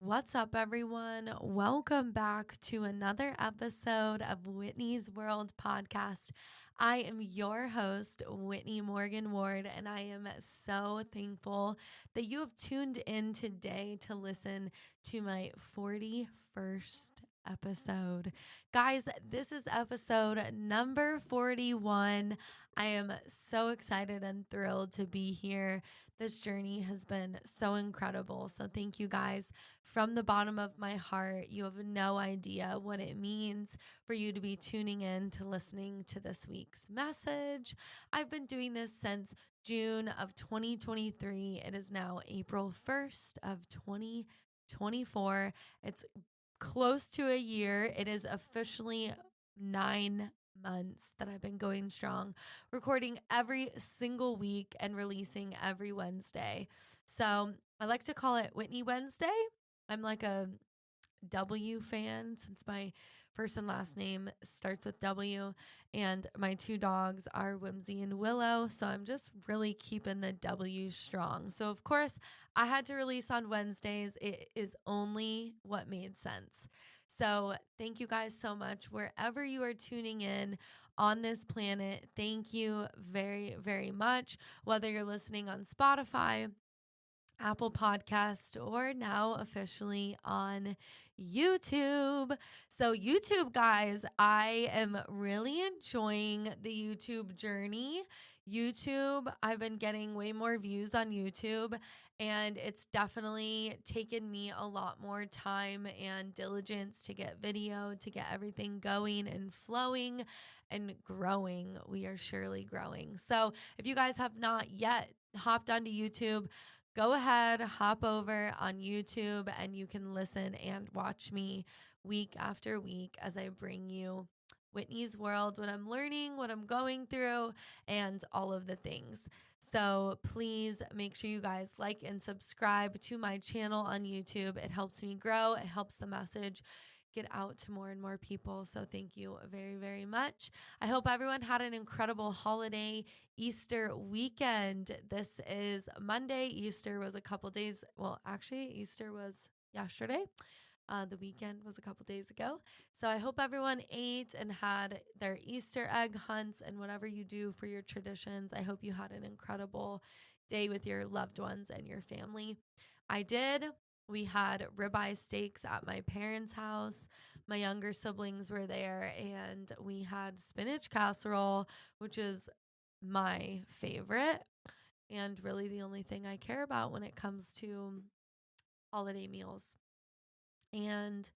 What's up, everyone? Welcome back to another episode of Whitney's World podcast. I am your host, Whitney Morgan Ward, and I am so thankful that you have tuned in today to listen to my 41st episode. Guys, this is episode number 41. I am so excited and thrilled to be here. This journey has been so incredible. So thank you guys from the bottom of my heart. You have no idea what it means for you to be tuning in to listening to this week's message. I've been doing this since June of 2023. It is now April 1st of 2024. It's close to a year. It is officially 9 months that I've been going strong, recording every single week and releasing every Wednesday. So I like to call it Whitney Wednesday. I'm like a W fan since my first and last name starts with W, and my two dogs are Whimsy and Willow. So I'm just really keeping the W strong. So of course I had to release on Wednesdays. It is only what made sense. So thank you guys so much wherever you are tuning in on this planet. Thank you very, very much. Whether you're listening on Spotify, Apple Podcast, or now officially on YouTube. So YouTube, guys, I am really enjoying the YouTube journey. YouTube, I've been getting way more views on YouTube, and it's definitely taken me a lot more time and diligence to get video, to get everything going and flowing and growing. We are surely growing. So if you guys have not yet hopped onto YouTube, go ahead, hop over on YouTube, and you can listen and watch me week after week as I bring you Whitney's World, what I'm learning, what I'm going through, and all of the things. So please make sure you guys like and subscribe to my channel on YouTube. It helps me grow. It helps the message get out to more and more people. So thank you very, very much. I hope everyone had an incredible holiday Easter weekend. This is Monday. Easter was a couple days. Well, actually, Easter was yesterday. The weekend was a couple days ago. So I hope everyone ate and had their Easter egg hunts and whatever you do for your traditions. I hope you had an incredible day with your loved ones and your family. I did. We had ribeye steaks at my parents' house. My younger siblings were there, and we had spinach casserole, which is my favorite and really the only thing I care about when it comes to holiday meals. And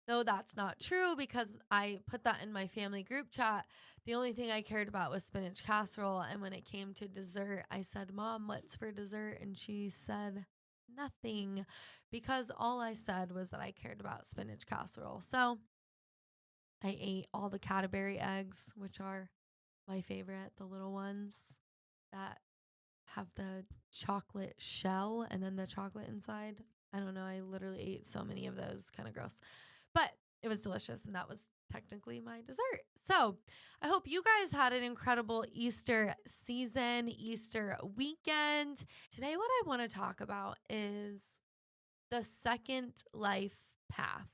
though that's not true because I put that in my family group chat, the only thing I cared about was spinach casserole. And when it came to dessert, I said, "Mom, what's for dessert?" And she said, "Nothing," because all I said was that I cared about spinach casserole. So I ate all the Cadbury eggs, which are my favorite, the little ones that have the chocolate shell and then the chocolate inside. I don't know. I literally ate so many of those. Kind of gross, but it was delicious. And that was technically my dessert. So I hope you guys had an incredible Easter season, Easter weekend. Today, what I want to talk about is the second life path.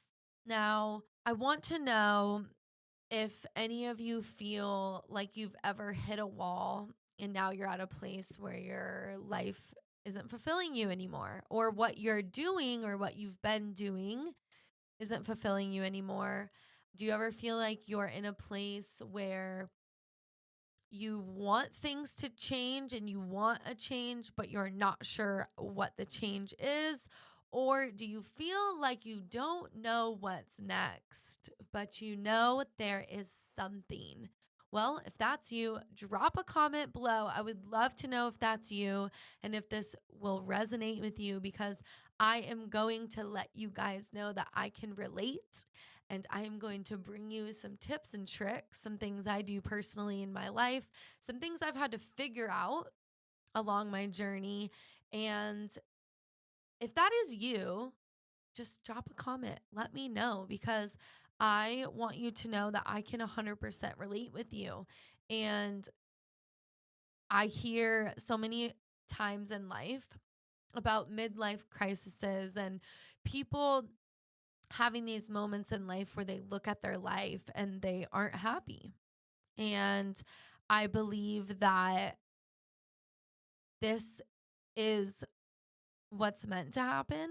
Now, I want to know if any of you feel like you've ever hit a wall and now you're at a place where your life isn't fulfilling you anymore, or what you're doing or what you've been doing isn't fulfilling you anymore. Do you ever feel like you're in a place where you want things to change and you want a change, but you're not sure what the change is? Or do you feel like you don't know what's next, but you know there is something? Well, if that's you, drop a comment below. I would love to know if that's you and if this will resonate with you, because I am going to let you guys know that I can relate, and I am going to bring you some tips and tricks, some things I do personally in my life, some things I've had to figure out along my journey. And if that is you, just drop a comment. Let me know, because I want you to know that I can 100% relate with you. And I hear so many times in life about midlife crises and people having these moments in life where they look at their life and they aren't happy. And I believe that this is what's meant to happen.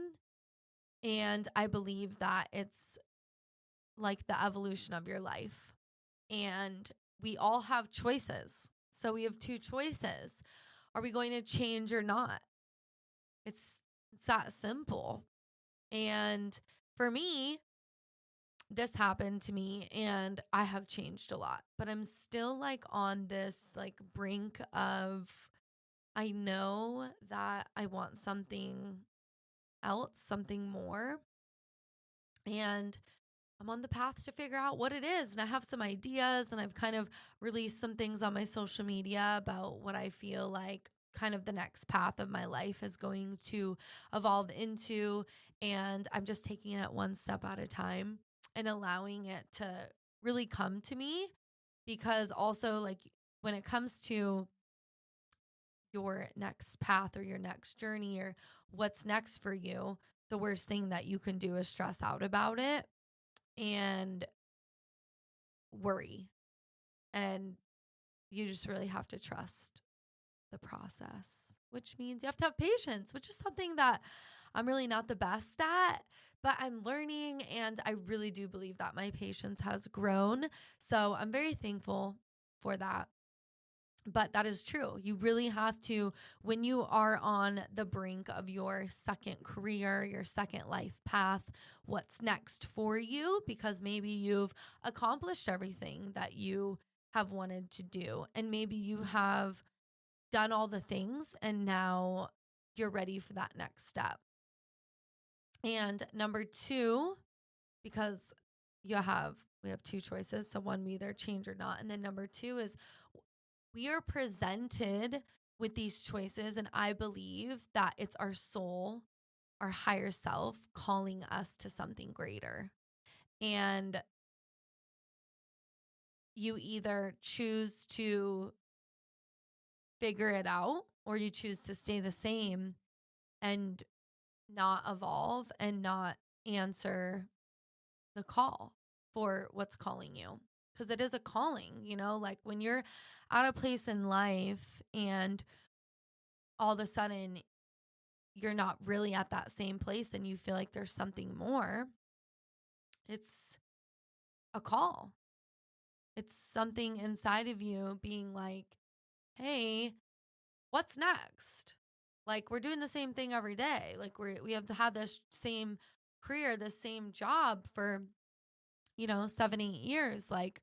And I believe that it's like the evolution of your life. And we all have choices. So we have two choices. Are we going to change or not? It's that simple. And for me, this happened to me and I have changed a lot, but I'm still like on this like brink of, I know that I want something else, something more. And I'm on the path to figure out what it is. And I have some ideas and I've kind of released some things on my social media about what I feel like kind of the next path of my life is going to evolve into. And I'm just taking it one step at a time and allowing it to really come to me. Because also, like, when it comes to your next path or your next journey or what's next for you, the worst thing that you can do is stress out about it and worry. And you just really have to trust the process, which means you have to have patience, which is something that I'm really not the best at, but I'm learning. And I really do believe that my patience has grown. So I'm very thankful for that. But that is true. You really have to, when you are on the brink of your second career, your second life path, what's next for you? Because maybe you've accomplished everything that you have wanted to do. And maybe you have done all the things and now you're ready for that next step. And number two, because we have two choices. So one, we either change or not. And then number two is we are presented with these choices. And I believe that it's our soul, our higher self calling us to something greater. And you either choose to figure it out or you choose to stay the same and not evolve and not answer the call for what's calling you. Because it is a calling, like when you're at a place in life and all of a sudden you're not really at that same place and you feel like there's something more, it's a call. It's something inside of you being like, hey, what's next? Like, we're doing the same thing every day. Like, we have had this same career, this same job for, 7, 8 years. Like,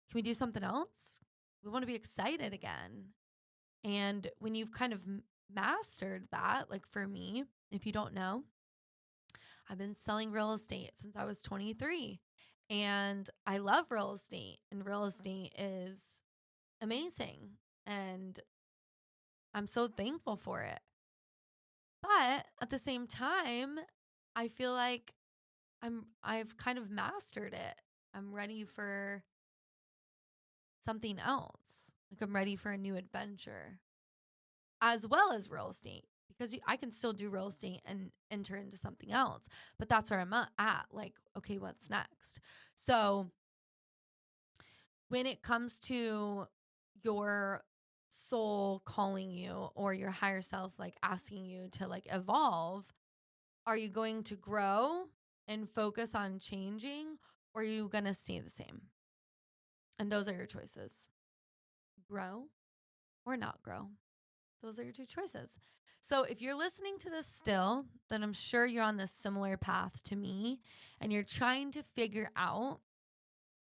can we do something else? We want to be excited again. And when you've kind of mastered that, like for me, if you don't know, I've been selling real estate since I was 23 and I love real estate, and real estate is amazing and I'm so thankful for it. But at the same time, I feel like I've kind of mastered it. I'm ready for something else. Like I'm ready for a new adventure as well as real estate, because I can still do real estate and enter into something else. But that's where I'm at. Like, okay, what's next? So when it comes to your soul calling you or your higher self, like asking you to like evolve, are you going to grow and focus on changing, or are you going to stay the same? And those are your choices. Grow or not grow. Those are your two choices. So if you're listening to this still, then I'm sure you're on this similar path to me and you're trying to figure out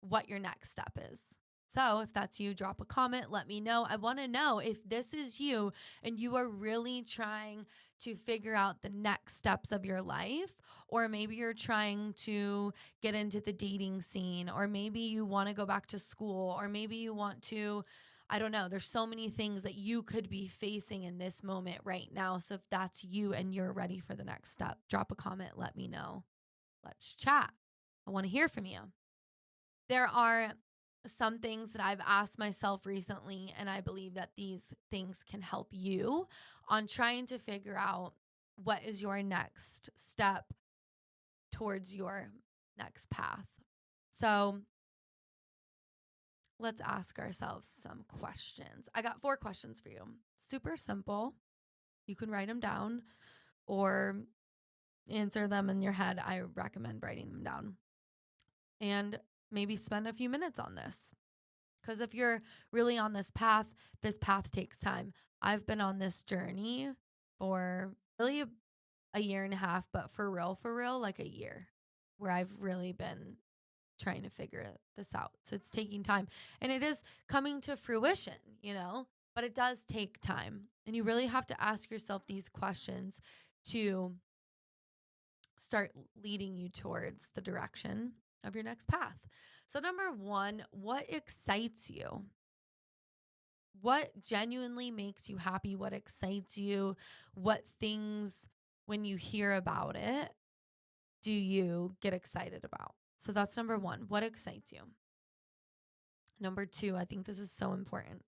what your next step is. So if that's you, drop a comment, let me know. I want to know if this is you and you are really trying to figure out the next steps of your life, or maybe you're trying to get into the dating scene, or maybe you want to go back to school, or maybe you want to, I don't know. There's so many things that you could be facing in this moment right now. So if that's you and you're ready for the next step, drop a comment, let me know. Let's chat. I want to hear from you. There are some things that I've asked myself recently, and I believe that these things can help you on trying to figure out what is your next step towards your next path. So let's ask ourselves some questions. I got 4 questions for you. Super simple. You can write them down or answer them in your head. I recommend writing them down and maybe spend a few minutes on this. Because if you're really on this path takes time. I've been on this journey for really a year and a half, but for real, like a year, where I've really been trying to figure this out. So it's taking time, and it is coming to fruition, but it does take time. And you really have to ask yourself these questions to start leading you towards the direction of your next path. So number 1, what excites you? What genuinely makes you happy? What excites you? What things, when you hear about it, do you get excited about? So that's number 1. What excites you? Number 2, I think this is so important.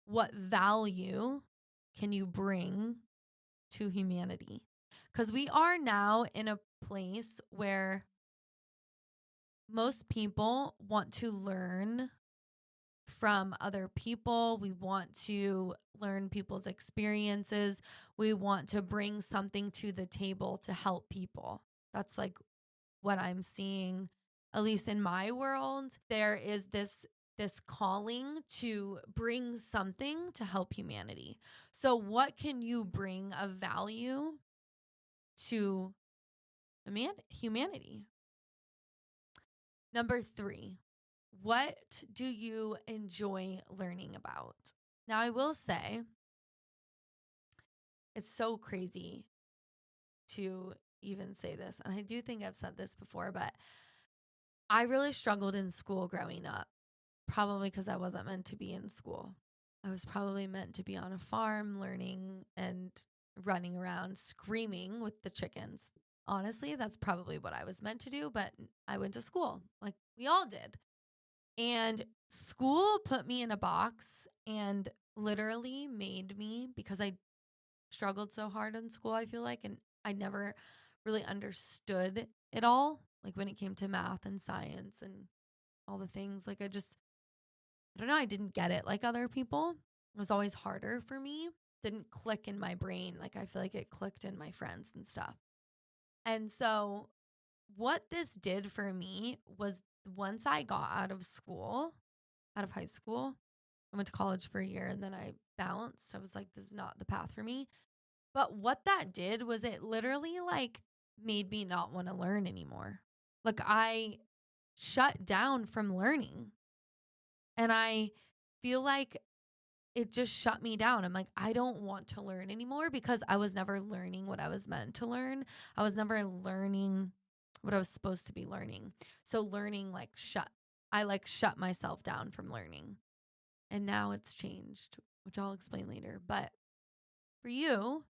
What value can you bring to humanity? Because we are now in a place where most people want to learn from other people. We want to learn people's experiences. We want to bring something to the table to help people. That's like what I'm seeing, at least in my world. There is this calling to bring something to help humanity. So what can you bring of value to humanity? Number 3, what do you enjoy learning about? Now, I will say it's so crazy to even say this, and I do think I've said this before, but I really struggled in school growing up, probably because I wasn't meant to be in school. I was probably meant to be on a farm learning and running around screaming with the chickens. Honestly, that's probably what I was meant to do, but I went to school like we all did. And school put me in a box and literally made me, because I struggled so hard in school, I feel like, and I never really understood it all, like when it came to math and science and all the things. Like I don't know, I didn't get it like other people. It was always harder for me. Didn't click in my brain. Like I feel like it clicked in my friends and stuff. And so what this did for me was, once I got out of high school, I went to college for a year and then I bounced. I was like, this is not the path for me. But what that did was it literally like made me not want to learn anymore. Like I shut down from learning. And I feel like it just shut me down. I'm like, I don't want to learn anymore because I was never learning what I was meant to learn. I was never learning what I was supposed to be learning. So learning I shut myself down from learning. And now it's changed, which I'll explain later. But for you,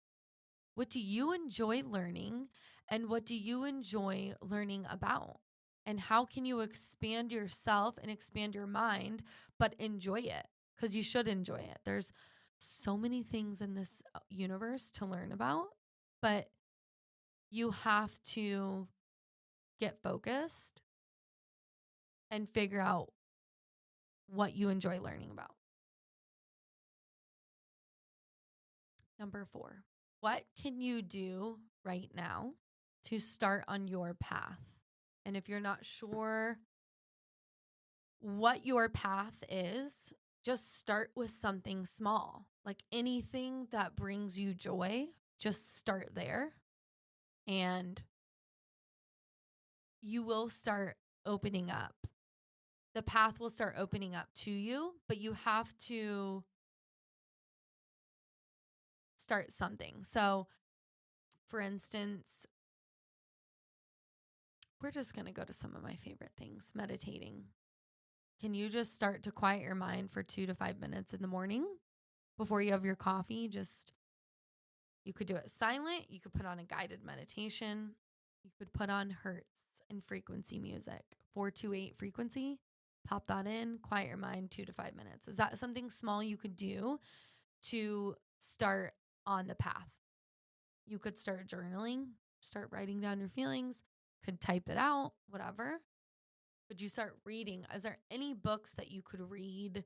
what do you enjoy learning and what do you enjoy learning about? And how can you expand yourself and expand your mind, but enjoy it? Because you should enjoy it. There's so many things in this universe to learn about, but you have to get focused and figure out what you enjoy learning about. Number 4, what can you do right now to start on your path? And if you're not sure what your path is, just start with something small. Like anything that brings you joy, just start there. And you will start opening up. The path will start opening up to you, but you have to start something. So, for instance, we're just going to go to some of my favorite things, meditating. Can you just start to quiet your mind for 2 to 5 minutes in the morning before you have your coffee? You could do it silent. You could put on a guided meditation. You could put on hertz and frequency music, 428 frequency. Pop that in, quiet your mind 2 to 5 minutes. Is that something small you could do to start on the path? You could start journaling, start writing down your feelings. could type it out, whatever. Could you start reading? Is there any books that you could read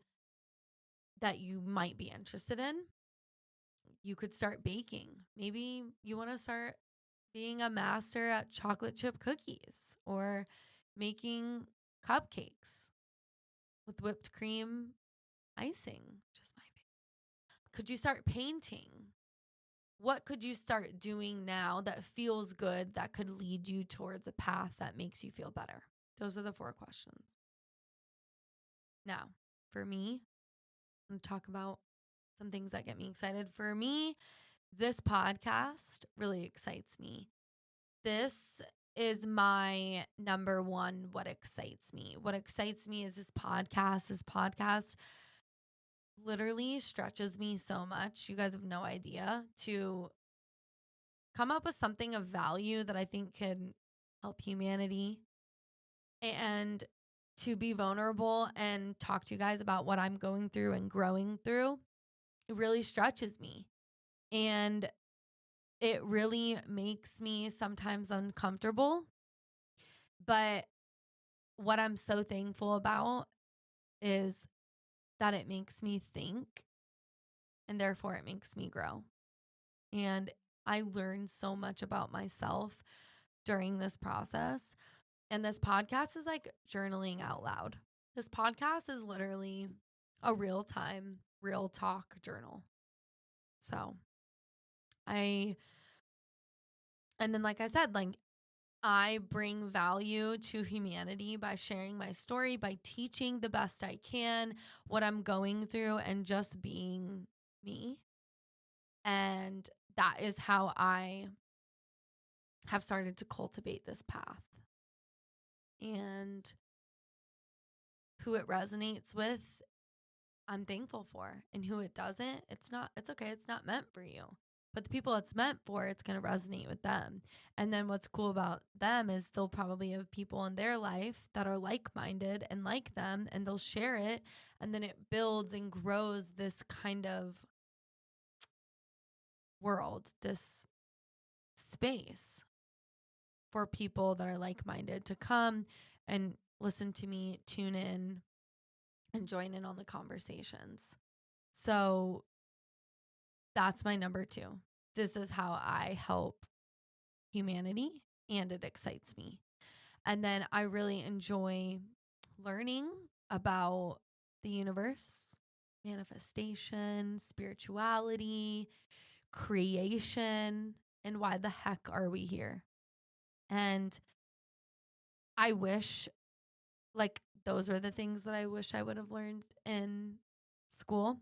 that you might be interested in? You could start baking. Maybe you want to start being a master at chocolate chip cookies or making cupcakes with whipped cream icing. Just my favorite. Could you start painting? What could you start doing now that feels good that could lead you towards a path that makes you feel better? Those are the 4 questions. Now, for me, I'm going to talk about some things that get me excited. For me, this podcast really excites me. This is my number one, what excites me. What excites me is this podcast. This podcast literally stretches me so much. You guys have no idea, to come up with something of value that I think can help humanity, and to be vulnerable and talk to you guys about what I'm going through and growing through. It really stretches me, and it really makes me sometimes uncomfortable. But what I'm so thankful about is that it makes me think, and therefore it makes me grow. And I learned so much about myself during this process. And this podcast is like journaling out loud. This podcast is literally a real time, real talk journal. So and then like I said, like I bring value to humanity by sharing my story, by teaching the best I can what I'm going through, and just being me. And that is how I have started to cultivate this path. And who it resonates with, I'm thankful for. And who it doesn't, it's okay. It's not meant for you. But the people it's meant for, it's going to resonate with them. And then what's cool about them is they'll probably have people in their life that are like-minded and like them, and they'll share it. And then it builds and grows this kind of world, this space for people that are like-minded to come and listen to me, tune in, and join in on the conversations. So that's my number 2. This is how I help humanity, and it excites me. And then I really enjoy learning about the universe, manifestation, spirituality, creation, and why the heck are we here? And I wish, like, those were the things that I wish I would have learned in school.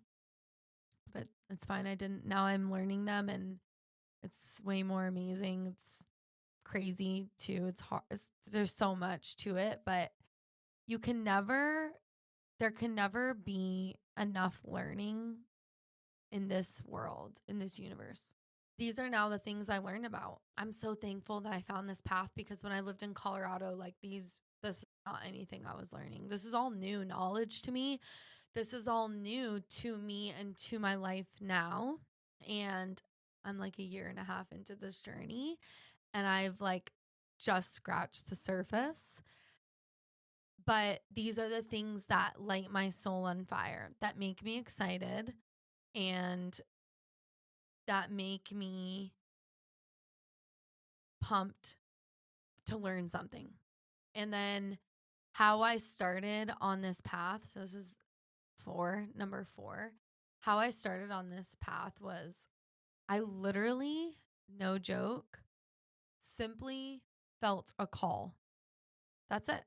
But it's fine. I didn't. Now I'm learning them, and it's way more amazing. It's crazy too. It's hard. There's so much to it, but there can never be enough learning in this world, in this universe. These are now the things I learned about. I'm so thankful that I found this path, because when I lived in Colorado, like this is not anything I was learning. This is all new knowledge to me. This is all new to me and to my life now. And I'm like a year and a half into this journey, and I've like just scratched the surface. But these are the things that light my soul on fire, that make me excited, and that make me pumped to learn something. And then how I started on this path. So this is number 4. How I started on this path was, I literally, no joke, simply felt a call. That's it.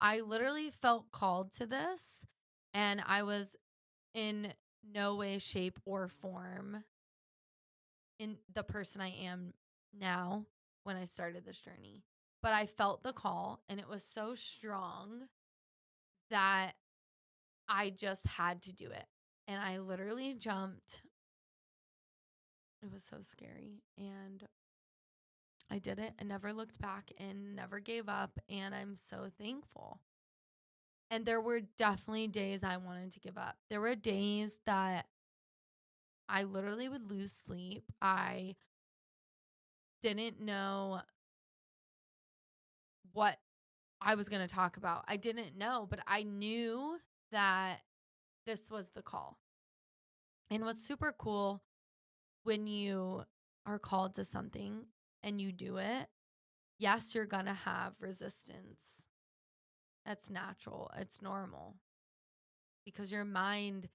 I literally felt called to this, and I was in no way, shape, or form in the person I am now when I started this journey. But I felt the call, and it was so strong that I just had to do it. And I literally jumped. It was so scary. And I did it and never looked back and never gave up. And I'm so thankful. And there were definitely days I wanted to give up. There were days that I literally would lose sleep. I didn't know what I was going to talk about. I didn't know, but I knew that this was the call. And what's super cool when you are called to something and you do it, yes, you're going to have resistance. That's natural. It's normal because your mind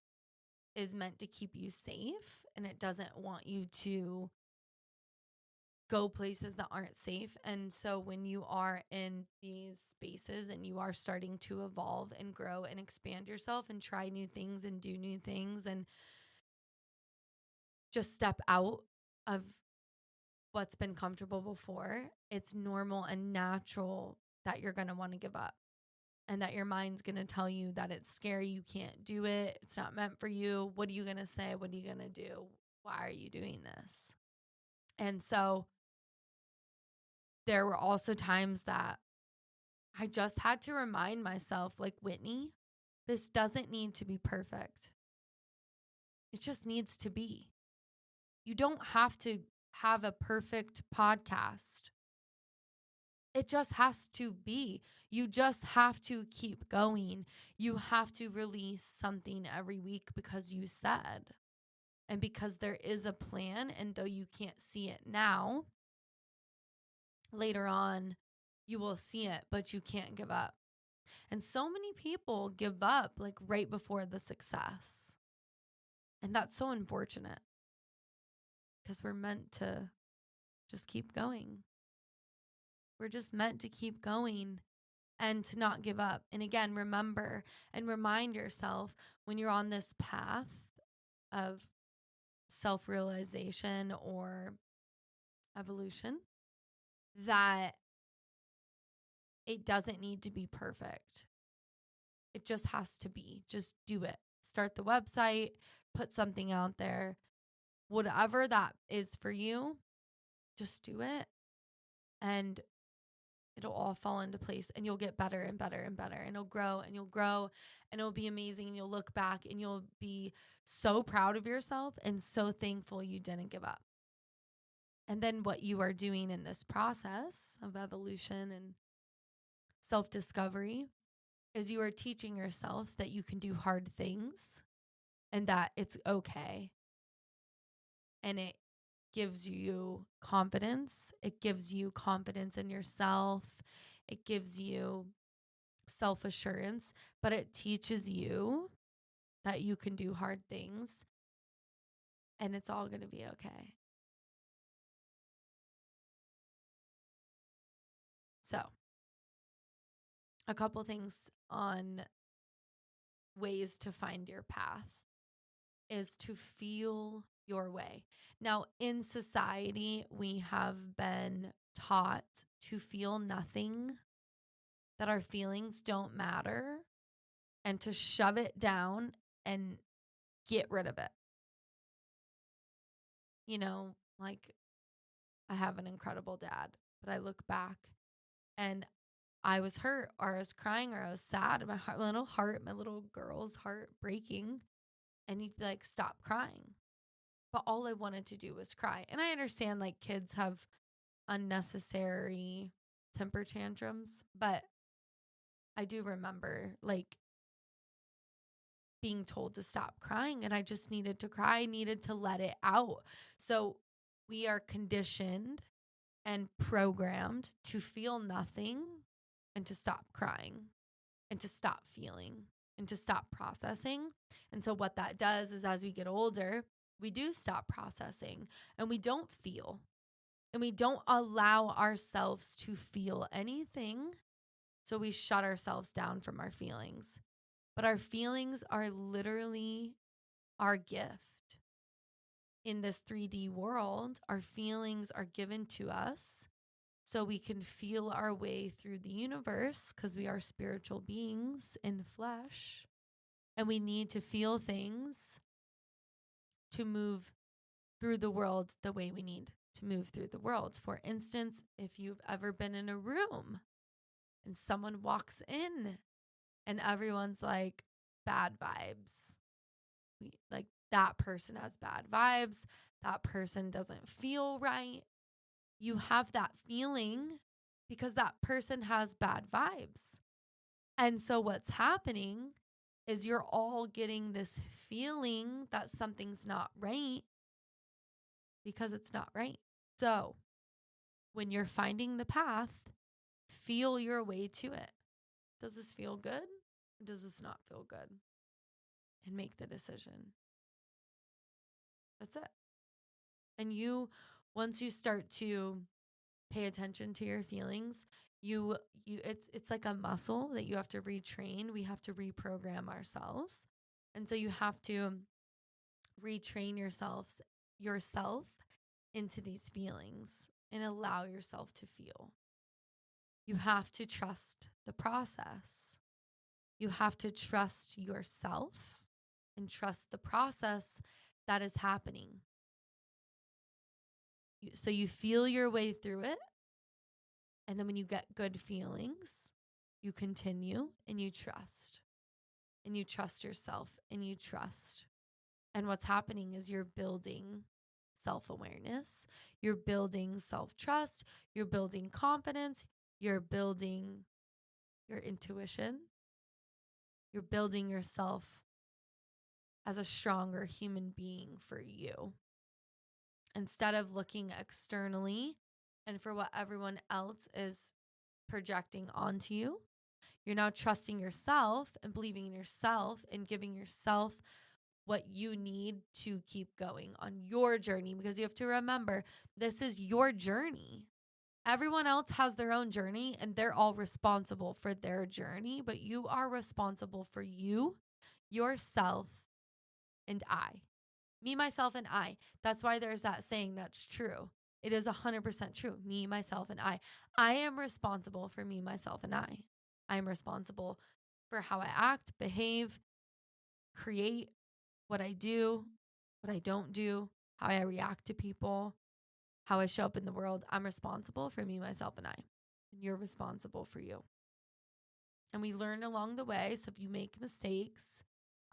is meant to keep you safe and it doesn't want you to go places that aren't safe. And so when you are in these spaces and you are starting to evolve and grow and expand yourself and try new things and do new things and just step out of what's been comfortable before, it's normal and natural that you're going to want to give up and that your mind's going to tell you that it's scary. You can't do it. It's not meant for you. What are you going to say? What are you going to do? Why are you doing this? And so there were also times that I just had to remind myself, like, Whitney, this doesn't need to be perfect. It just needs to be. You don't have to have a perfect podcast. It just has to be. You just have to keep going. You have to release something every week because you said, and because there is a plan. And though you can't see it now, later on, you will see it, but you can't give up. And so many people give up like right before the success. And that's so unfortunate because we're meant to just keep going. We're just meant to keep going and to not give up. And again, remember and remind yourself when you're on this path of self-realization or evolution that it doesn't need to be perfect. It just has to be. Just do it. Start the website, put something out there. Whatever that is for you, just do it. And it'll all fall into place and you'll get better and better and better. And it'll grow and you'll grow and it'll be amazing. And you'll look back and you'll be so proud of yourself and so thankful you didn't give up. And then what you are doing in this process of evolution and self-discovery is you are teaching yourself that you can do hard things and that it's okay. And it gives you confidence. It gives you confidence in yourself. It gives you self-assurance, but it teaches you that you can do hard things and it's all going to be okay. So, a couple things on ways to find your path is to feel your way. Now, in society, we have been taught to feel nothing, that our feelings don't matter, and to shove it down and get rid of it. You know, like I have an incredible dad, but I look back and I was hurt or I was crying or I was sad. My little girl's heart breaking. And he'd be like, stop crying. But all I wanted to do was cry. And I understand like kids have unnecessary temper tantrums, but I do remember like being told to stop crying and I just needed to cry. I needed to let it out. So we are conditioned and programmed to feel nothing and to stop crying and to stop feeling and to stop processing. And so what that does is as we get older, we do stop processing and we don't feel and we don't allow ourselves to feel anything. So we shut ourselves down from our feelings. But our feelings are literally our gift. In this 3D world, our feelings are given to us so we can feel our way through the universe because we are spiritual beings in flesh. And we need to feel things to move through the world the way we need to move through the world. For instance, if you've ever been in a room and someone walks in and everyone's like, bad vibes. Like that person has bad vibes. That person doesn't feel right. You have that feeling because that person has bad vibes. And so what's happening is you're all getting this feeling that something's not right because it's not right. So when you're finding the path, feel your way to it. Does this feel good? Or does this not feel good? And make the decision. That's it. And once you start to pay attention to your feelings, it's like a muscle that you have to retrain. We have to reprogram ourselves. And so you have to retrain yourself into these feelings and allow yourself to feel. You have to trust the process. You have to trust yourself and trust the process that is happening. So you feel your way through it. And then when you get good feelings, you continue and you trust. And you trust yourself and you trust. And what's happening is you're building self-awareness. You're building self-trust. You're building confidence. You're building your intuition. You're building yourself as a stronger human being for you. Instead of looking externally and for what everyone else is projecting onto you, you're now trusting yourself and believing in yourself and giving yourself what you need to keep going on your journey, because you have to remember, this is your journey. Everyone else has their own journey and they're all responsible for their journey, but you are responsible for you, yourself, and I. Me, myself, and I. That's why there's that saying that's true. It is 100% true. Me, myself, and I. I am responsible for me, myself, and I. I am responsible for how I act, behave, create, what I do, what I don't do, how I react to people, how I show up in the world. I'm responsible for me, myself, and I. And you're responsible for you. And we learn along the way. So if you make mistakes,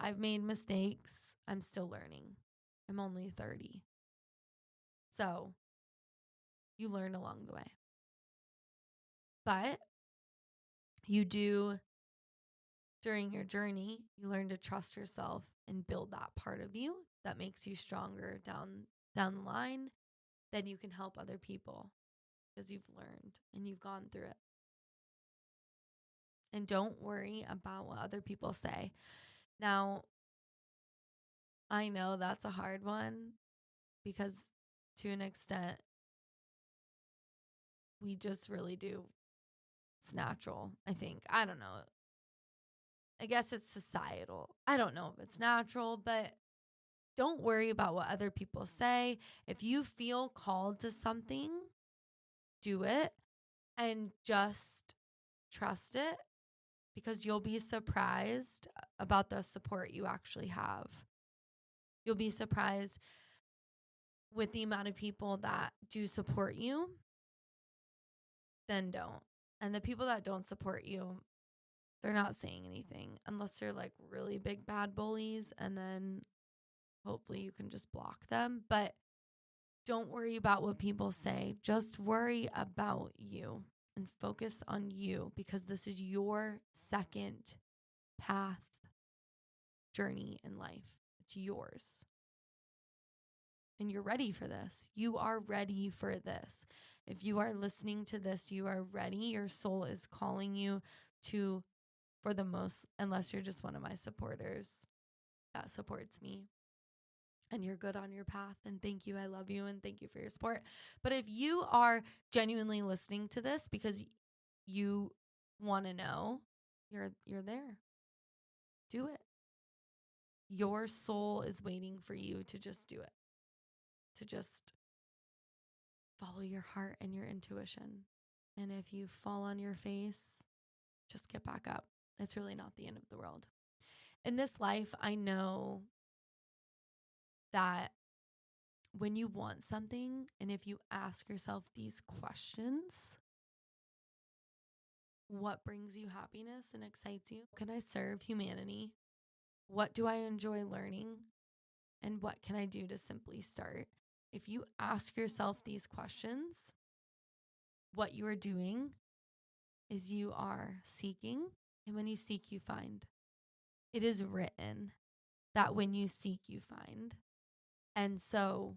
I've made mistakes. I'm still learning. I'm only 30. So you learn along the way. But you do, during your journey, you learn to trust yourself and build that part of you that makes you stronger down the line. Then you can help other people because you've learned and you've gone through it. And don't worry about what other people say. Now, I know that's a hard one because to an extent, we just really do. It's natural, I think. I don't know. I guess it's societal. I don't know if it's natural, but don't worry about what other people say. If you feel called to something, do it and just trust it, because you'll be surprised about the support you actually have. You'll be surprised with the amount of people that do support you, then don't. And the people that don't support you, they're not saying anything unless they're like really big bad bullies, and then hopefully you can just block them. But don't worry about what people say. Just worry about you and focus on you, because this is your second path journey in life. It's yours. And you're ready for this. You are ready for this. If you are listening to this, you are ready. Your soul is calling you to, for the most, unless you're just one of my supporters that supports me and you're good on your path. And thank you. I love you. And thank you for your support. But if you are genuinely listening to this because you want to know, you're there. Do it. Your soul is waiting for you to just do it. To just follow your heart and your intuition. And if you fall on your face, just get back up. It's really not the end of the world. In this life, I know that when you want something, and if you ask yourself these questions, what brings you happiness and excites you? Can I serve humanity? What do I enjoy learning? And what can I do to simply start? If you ask yourself these questions, what you are doing is you are seeking, and when you seek, you find. It is written that when you seek, you find. And so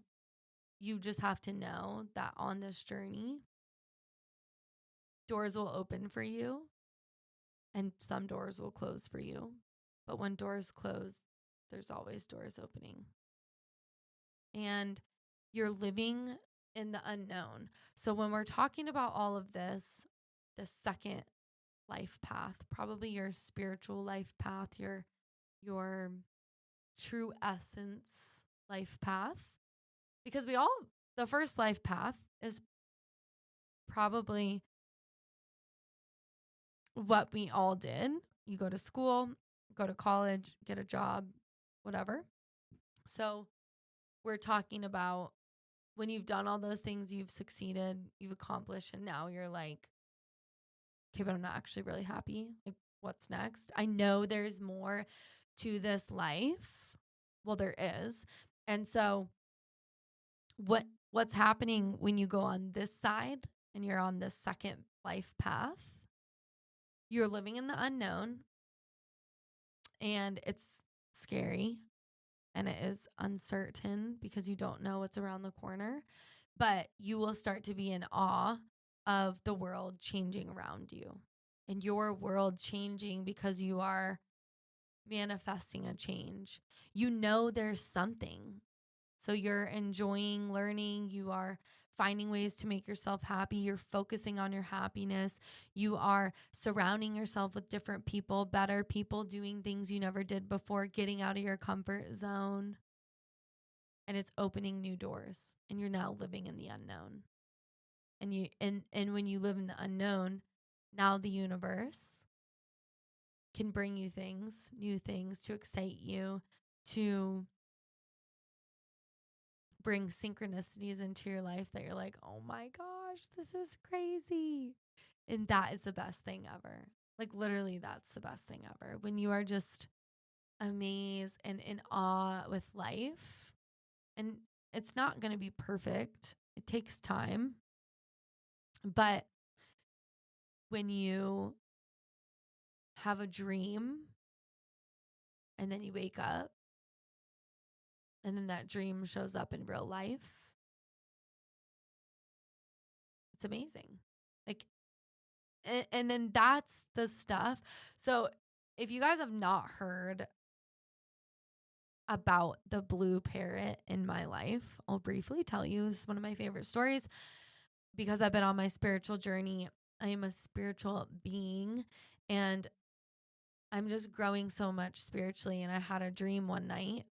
you just have to know that on this journey, doors will open for you and some doors will close for you. But when doors close, there's always doors opening. And you're living in the unknown. So when we're talking about all of this, the second life path, probably your spiritual life path, your true essence life path, because the first life path is probably what we all did. You go to school, go to college, get a job, whatever. So we're talking about when you've done all those things, you've succeeded, you've accomplished, and now you're like, okay, but I'm not actually really happy. Like, what's next? I know there's more to this life. Well, there is. And so what's happening when you go on this side and you're on this second life path? You're living in the unknown, and it's scary and it is uncertain because you don't know what's around the corner, but you will start to be in awe of the world changing around you and your world changing because you are manifesting a change. You know there's something. So you're enjoying learning. You are finding ways to make yourself happy. You're focusing on your happiness. You are surrounding yourself with different people, better people, doing things you never did before, getting out of your comfort zone. And it's opening new doors. And you're now living in the unknown. And when you live in the unknown, now the universe can bring you things, new things to excite you, to bring synchronicities into your life that you're like, oh my gosh, this is crazy. And that is the best thing ever. Like literally, that's the best thing ever. When you are just amazed and in awe with life. And it's not going to be perfect. It takes time. But when you have a dream and then you wake up and then that dream shows up in real life, it's amazing. Like, and then that's the stuff. So if you guys have not heard about the blue parrot in my life, I'll briefly tell you. This is one of my favorite stories because I've been on my spiritual journey. I am a spiritual being and I'm just growing so much spiritually. And I had a dream one night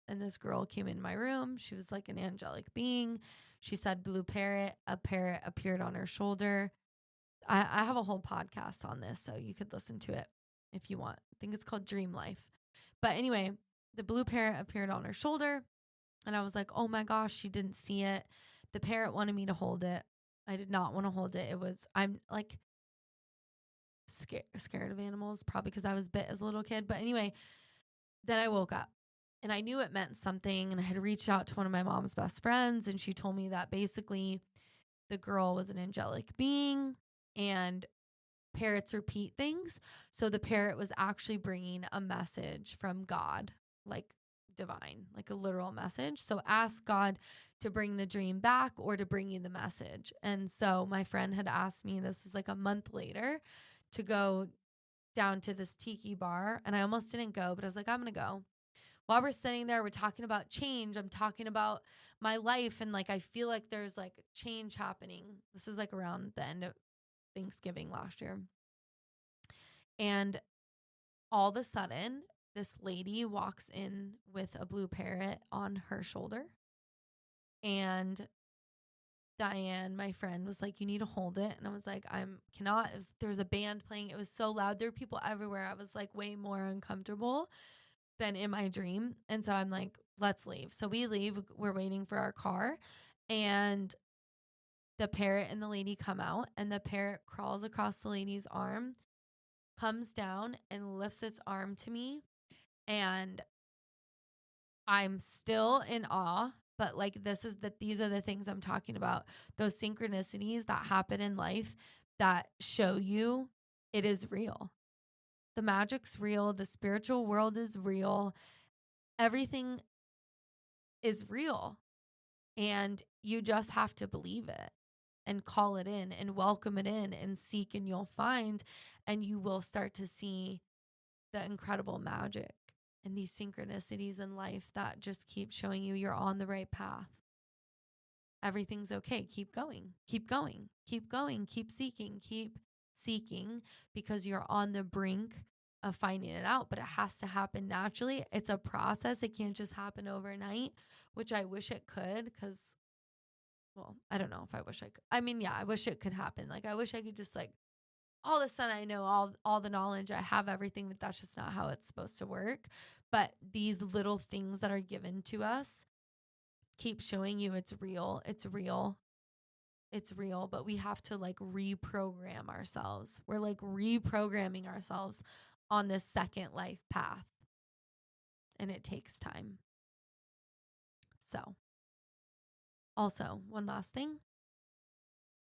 and this girl came in my room. She was like an angelic being. She said blue parrot. A parrot appeared on her shoulder. I have a whole podcast on this, so you could listen to it if you want. I think it's called Dream Life. But anyway, the blue parrot appeared on her shoulder, and I was like, oh my gosh, she didn't see it. The parrot wanted me to hold it. I did not want to hold it. I'm like scared of animals, probably because I was bit as a little kid. But anyway, then I woke up. And I knew it meant something, and I had reached out to one of my mom's best friends, and she told me that basically the girl was an angelic being, and parrots repeat things. So the parrot was actually bringing a message from God, like divine, like a literal message. So ask God to bring the dream back or to bring you the message. And so my friend had asked me, this is like a month later, to go down to this tiki bar. And I almost didn't go, but I was like, I'm going to go. While we're sitting there, we're talking about change. I'm talking about my life. And like, I feel like there's like change happening. This is like around the end of Thanksgiving last year. And all of a sudden, this lady walks in with a blue parrot on her shoulder. And Diane, my friend, was like, you need to hold it. And I was like, cannot. There was a band playing. It was so loud. There were people everywhere. I was like way more uncomfortable than in my dream. And so I'm like, let's leave. So we leave. We're waiting for our car. And the parrot and the lady come out. And the parrot crawls across the lady's arm, comes down and lifts its arm to me. And I'm still in awe. But like these are the things I'm talking about. Those synchronicities that happen in life that show you it is real. The magic's real. The spiritual world is real. Everything is real. And you just have to believe it and call it in and welcome it in and seek, and you'll find, and you will start to see the incredible magic and these synchronicities in life that just keep showing you you're on the right path. Everything's okay. Keep going, keep going, keep going, keep seeking because you're on the brink of finding it out, but it has to happen naturally. It's a process. It can't just happen overnight, which I wish it could, because, well, I don't know if I wish I could. I mean, yeah, I wish it could happen. Like, I wish I could just, like, all of a sudden I know all the knowledge, I have everything, but that's just not how it's supposed to work. But these little things that are given to us keep showing you it's real. It's real. It's real, but we have to like reprogram ourselves. We're like reprogramming ourselves on this second life path, and it takes time. So, also, one last thing,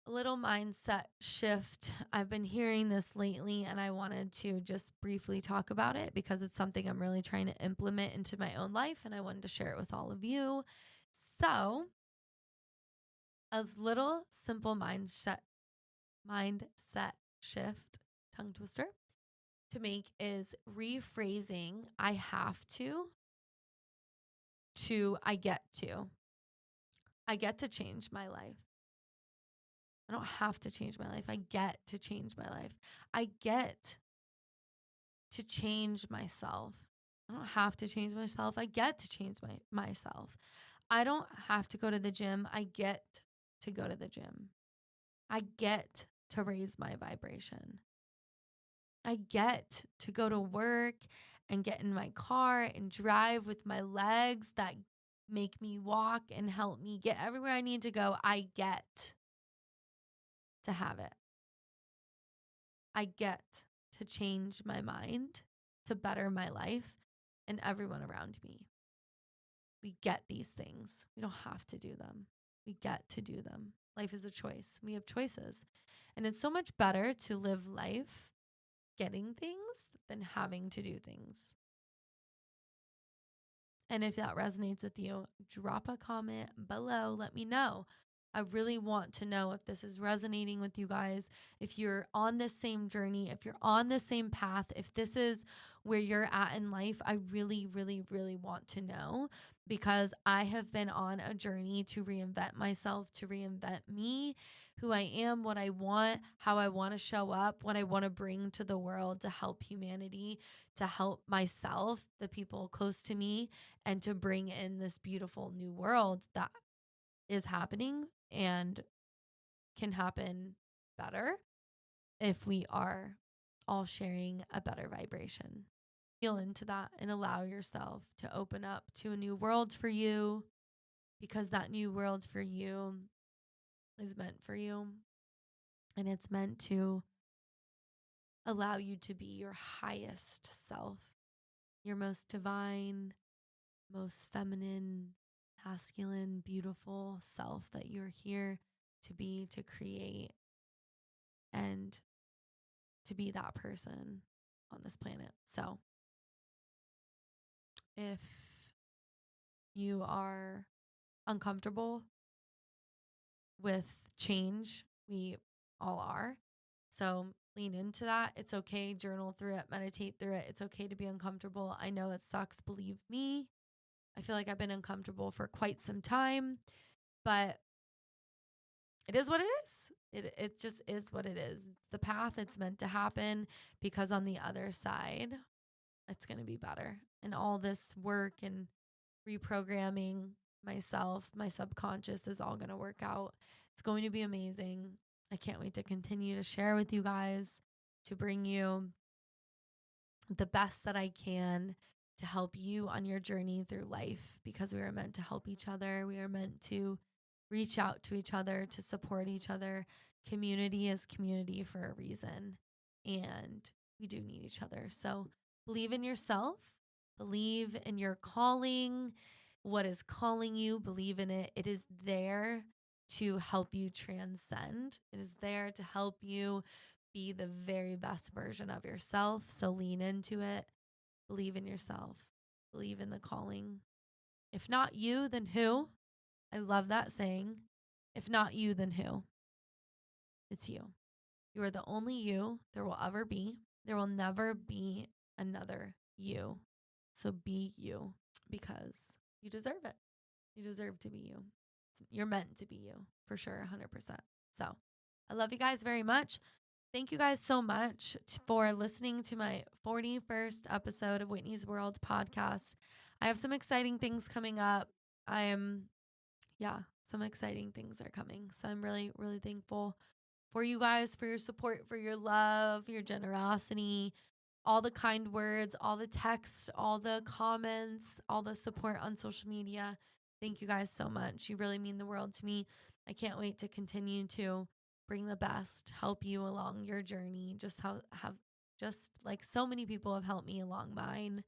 a little mindset shift. I've been hearing this lately, and I wanted to just briefly talk about it because it's something I'm really trying to implement into my own life, and I wanted to share it with all of you. So, a little simple mindset shift, tongue twister, to make is rephrasing I have to I get to. I get to change my life. I don't have to change my life. I get to change my life. I get to change myself. I don't have to change myself. I get to change myself. I don't have to go to the gym. I get to go to the gym. I get to raise my vibration. I get to go to work and get in my car and drive with my legs that make me walk and help me get everywhere I need to go. I get to have it. I get to change my mind to better my life and everyone around me. We get these things. We don't have to do them. We get to do them. Life is a choice. We have choices. And it's so much better to live life getting things than having to do things. And if that resonates with you, drop a comment below. Let me know. I really want to know if this is resonating with you guys, if you're on this same journey, if you're on the same path, if this is where you're at in life. I really, really, really want to know, because I have been on a journey to reinvent myself, to reinvent me, who I am, what I want, how I want to show up, what I want to bring to the world to help humanity, to help myself, the people close to me, and to bring in this beautiful new world that is happening and can happen better if we are all sharing a better vibration. Feel into that and allow yourself to open up to a new world for you, because that new world for you is meant for you, and it's meant to allow you to be your highest self, your most divine, most feminine, masculine, beautiful self that you're here to be, to create, and to be that person on this planet. So if you are uncomfortable with change, we all are. So lean into that. It's okay. Journal through it, meditate through it. It's okay to be uncomfortable. I know it sucks. Believe me. I feel like I've been uncomfortable for quite some time, but it is what it is. It just is what it is. It's the path. It's meant to happen, because on the other side, it's going to be better. And all this work and reprogramming myself, my subconscious, is all going to work out. It's going to be amazing. I can't wait to continue to share with you guys, to bring you the best that I can to help you on your journey through life, because we are meant to help each other. We are meant to reach out to each other, to support each other. Community is community for a reason, and we do need each other. So believe in yourself, believe in your calling, what is calling you, believe in it. It is there to help you transcend. It is there to help you be the very best version of yourself. So lean into it. Believe in yourself. Believe in the calling. If not you, then who? I love that saying. If not you, then who? It's you. You are the only you there will ever be. There will never be another you. So be you because you deserve it. You deserve to be you. You're meant to be you for sure, 100%. So I love you guys very much. Thank you guys so much for listening to my 41st episode of Whitney's World podcast. I have some exciting things coming up. Some exciting things are coming. So I'm really, really thankful for you guys, for your support, for your love, your generosity, all the kind words, all the texts, all the comments, all the support on social media. Thank you guys so much. You really mean the world to me. I can't wait to continue to bring the best, help you along your journey. Just like so many people have helped me along mine.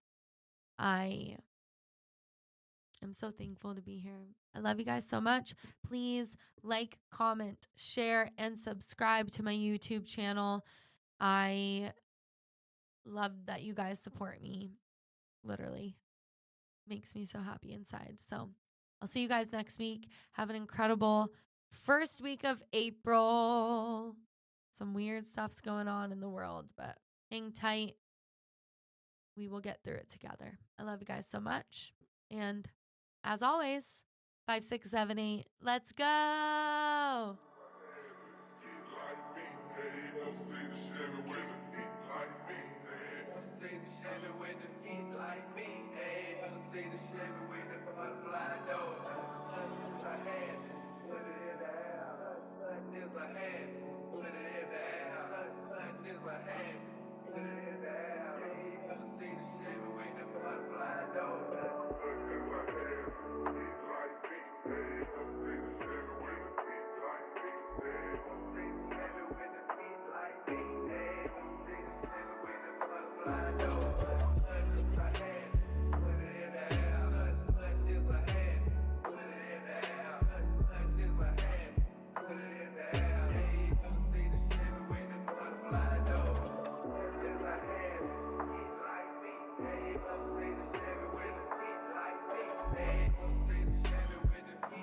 I am so thankful to be here. I love you guys so much. Please like, comment, share, and subscribe to my YouTube channel. I love that you guys support me. Literally makes me so happy inside. So I'll see you guys next week. Have an incredible first week of April. Some weird stuff's going on in the world, but hang tight. We will get through it together. I love you guys so much. And as always, 5, 6, 7, 8. Let's go. Put it in the air, put it in the air.